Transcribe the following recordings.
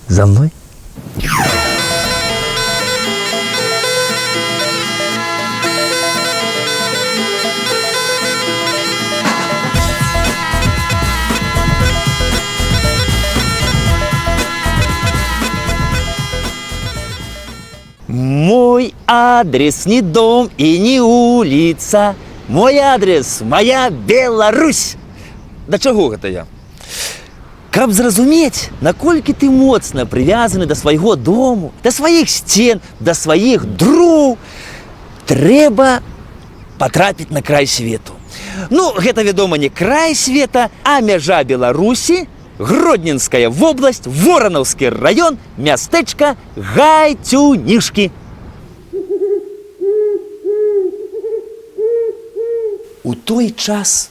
За мной? Мой адрес не дом и не улица. Мой адрес – моя Беларусь. Да чаго гэта я? Каб зразумець, наколькі ты моцна прывязаны да свайго дому, да сваіх сцен, да сваіх дроў, трэба патрапіць на край свету. Ну, гэта, вядома, не край света, а мяжа Беларусі, Гродненская вобласць, Воранаўскі раён, мястэчка Гайцюнішкі. У той час,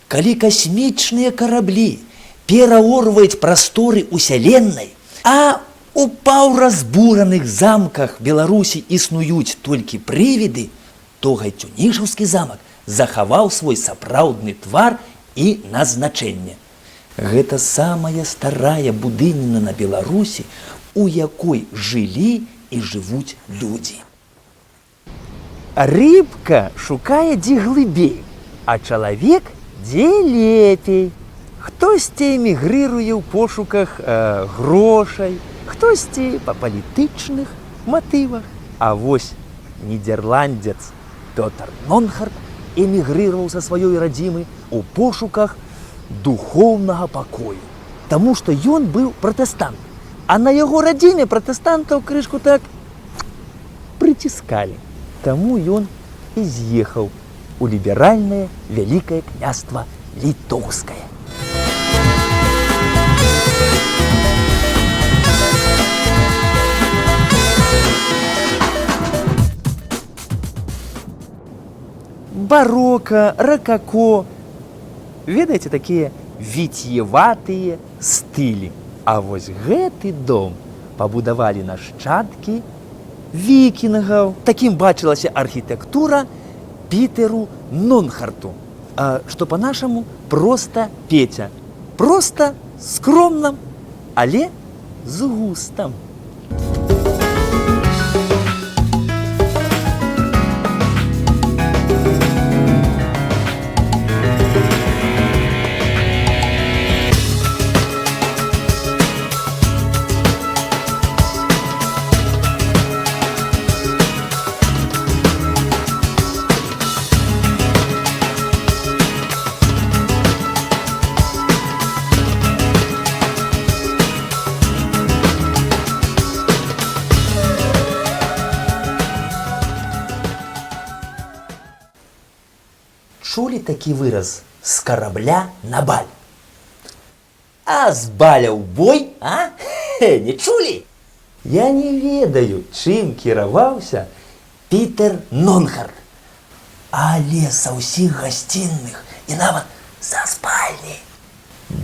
калі касмічныя караблі пераорваюць прасторы ўсяленнай, а у паўразбураных замках Беларусі існуюць толькі прывіды, то Гайцюнішаўскі замак захаваў свой сапраўдны твар і назначэнне. Гэта самая старая будыніна на Беларусі, у якой жылі і жывуць людзі. Рыбка шукае дзе глыбей, а чалавек дзе лепей. Хтосьці эмігрыруе ў пошуках грошай, хтосьці па палітычных матывах. А вось нідэрландзец Пётр Нонхарт эмігрыраваў са сваёй радзімы ў пошуках духоўнага пакою. Таму што ён быў пратэстант, а на яго радзіме пратэстантаў крышку так прыціскалі. Таму ён і з'ехаў у ліберальнае Вялікае княства Літоўскае. Барока, ракако. Ведаеце, такія віцьеватыя стылі. А вось гэты дом пабудавалі нашчадкі вікінгаў. Такім бачылася архітэктура Пітеру Нонхарту, што па-нашаму проста Петя. Проста, скромна, але з густам. Чулі такі выраз «з карабля на баль»? А з баля ў бой, а? Не чулі? Я не ведаю, чым кіраваўся Пітер Нонхарт. Але са ўсіх гасцінных і нават са спальні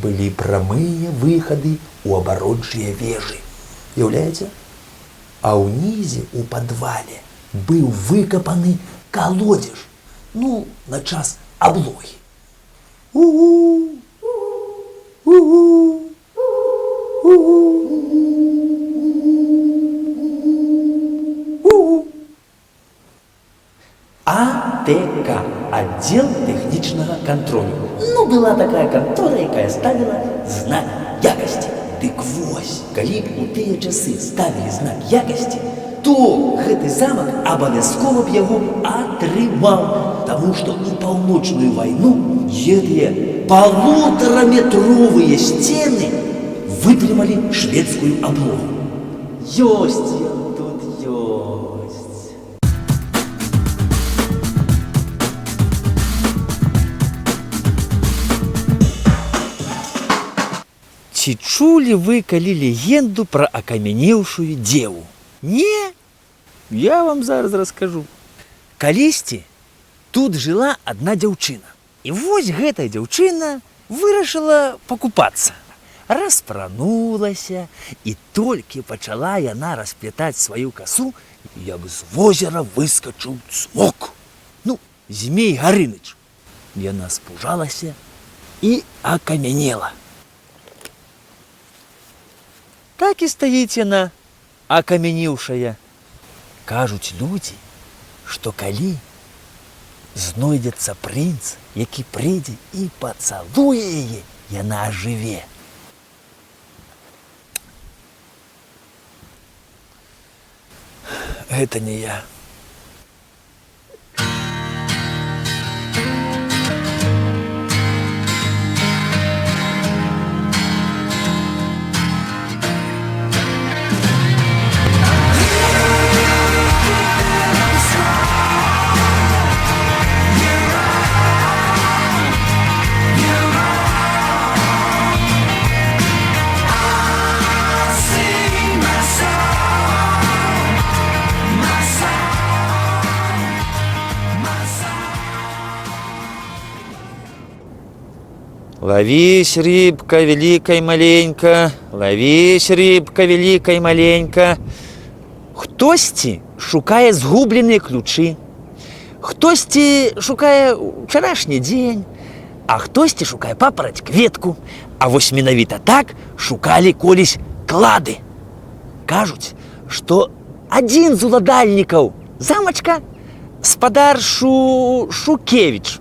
былі прамыя выхады ў абарончыя вежы. Уяўляеце? А ўнізе ў падвале быў выкапаны калодзеж. Ну, на час аблогі. У-у! У-у! У-у! У-у! АТК – аддзел тэхнічнага кантролю. Ну, была такая кантора, якая ставіла знак якасці. Дык вось, калі б у тыя часы ставілі знак якасці, то гэты замак абавязкова б яго атрымаў, таму што ў паўночную вайну гэтыя 1,5-метровыя сцены вытрымалі шведскую аблогу. Ёсць ён тут, ёсць. Ці чулі вы калі легенду пра акамянеўшую дзеву? Не? Я вам зараз раскажу. Калісьці тут жыла адна дзяўчына. І вось гэтая дзяўчына вырашыла пакупацца. Распранулася, і толькі пачала яна расплятаць сваю касу, як з возера выскачыў цмок. Ну, Змей Гарыныч. Яна спужалася і акамянела. Так і стаіць яна, акамянеўшая. Кажуць людзі, што калі знойдзецца прынц, які прыйдзе і пацалуе яе, яна ажыве. Гэта не я. Ловись, рыбка, великая маленька, ловись, рыбка, великая маленька. Хтосьці шукае згубленыя ключы, хтосьці шукае ўчарашні дзень, а хтосьці шукае папараць кветку. А вось менавіта так шукалі колісь клады. Кажуць, што адзін з уладальнікаў замачка, спадар Шукевіч,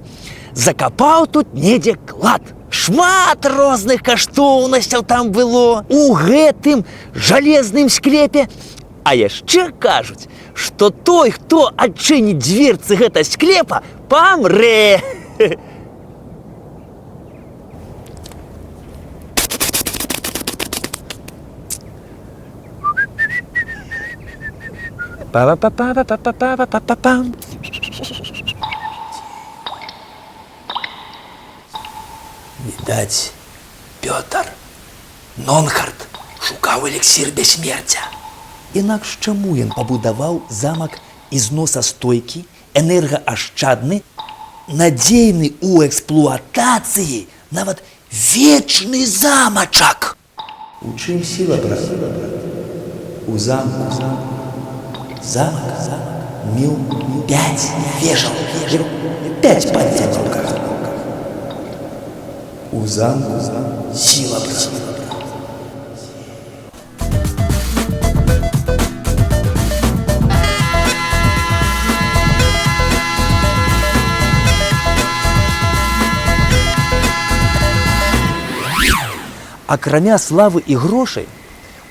закапаў тут недзе клад. Шмат розных каштоўнасцяў там было у гэтым жалезным склепе. А яшчэ кажуць, што той, хто адчыніць дзверцы гэта склепа, памрэ. Па-па-па-па-па-па-па-па-па-пам. Відаць, Пётр Нонхард шукаў эліксір бяссмерця. Інакш чаму ён пабудаваў замак ізносастойкі, энергаашчадны, надзейны ў эксплуатацыі, нават вечны замачак? У чым сіла, брат? У замку. Замак меў 5 вежаў, 5 падзяцёўках. У замку сила, брат. Акрамя славы і грошай,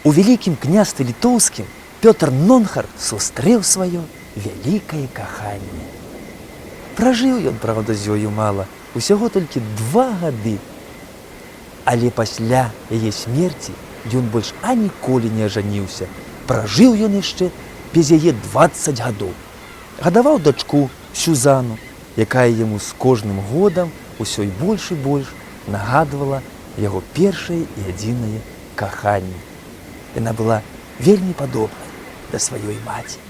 у вялікім княстве літоўскім Пётр Нонхард сустрэў сваё вялікае каханне. Пражыў ён, правда, з ёю мала, усяго толькі 2 гады. Але пасля яе смерці ён больш аніколі не ажаніўся. Пражыў ён яшчэ без яе 20 гадоў. Гадаваў дачку Сюзану, якая яму з кожным годам усё і больш нагадвала яго першае і адзінае каханне. Яна была вельмі падобнай да сваёй маці.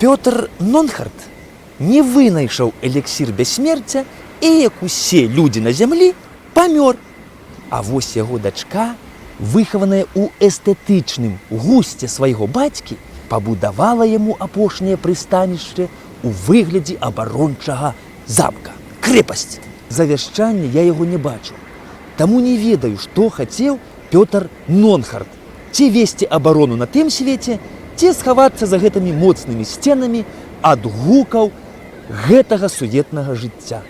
Пётр Нонхард не вынайшаў эліксір бяссмерця і, як усе людзі на зямлі, памёр. А вось яго дачка, выхаваная ў эстэтычным гусце свайго бацькі, пабудавала яму апошняе прыстанішча ў выглядзе абарончага замка. Крэпасць. Завяшчання я яго не бачыў. Таму не ведаю, што хацеў Пётр Нонхард. Ці весці абарону на тым свеце, ці схавацца за гэтымі моцнымі сценамі ад гукаў гэтага суетнага жыцця.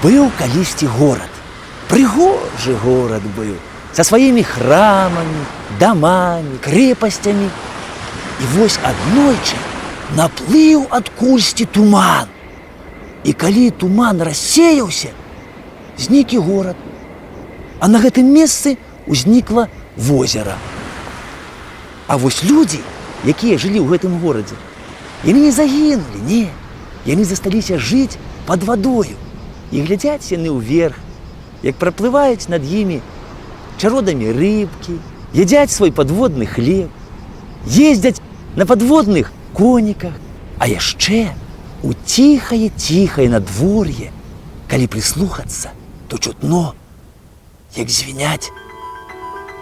Быў калісьці горад. Прыгожы горад быў, са сваімі храмамі, дамамі, крэпасцямі. І вось аднойчы наплыў адкульсьці туман. І калі туман рассеяўся, знік і горад. А на гэтым месцы ўзнікла возера. А вось людзі, якія жылі ў гэтым горадзе, яны не загінулі, не. Яны засталіся жыць пад вадою. І глядзяць яны ўверх, як праплываюць над імі чародамі рыбкі, ядзяць свой падводны хлеб, ездзяць на падводных коніках. А яшчэ у ціхае надвор'е, калі прыслухацца, то чутно, як звіняць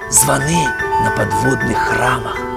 званы на падводных храмах.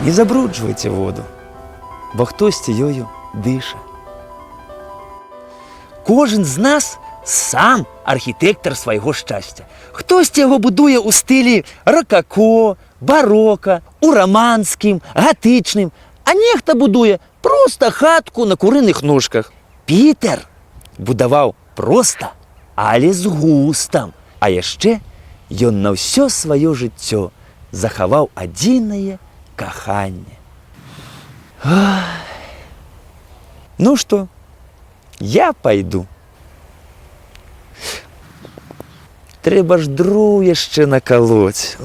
Не забруджвайце воду, бо хтосьці ёю дыша. Кожен з нас сам архітэктар свайго шчасця. Хтосьці яго будуе ў стылі ракако, барока, у раманскім, гатычным, а нехта будуе проста хатку на курыных ножках. Пітер будаваў проста, але з густам. А яшчэ ён на ўсё сваё жыццё захаваў адзінае каханне. Ну што, я пайду. Трэба ж дроў яшчэ накалоць.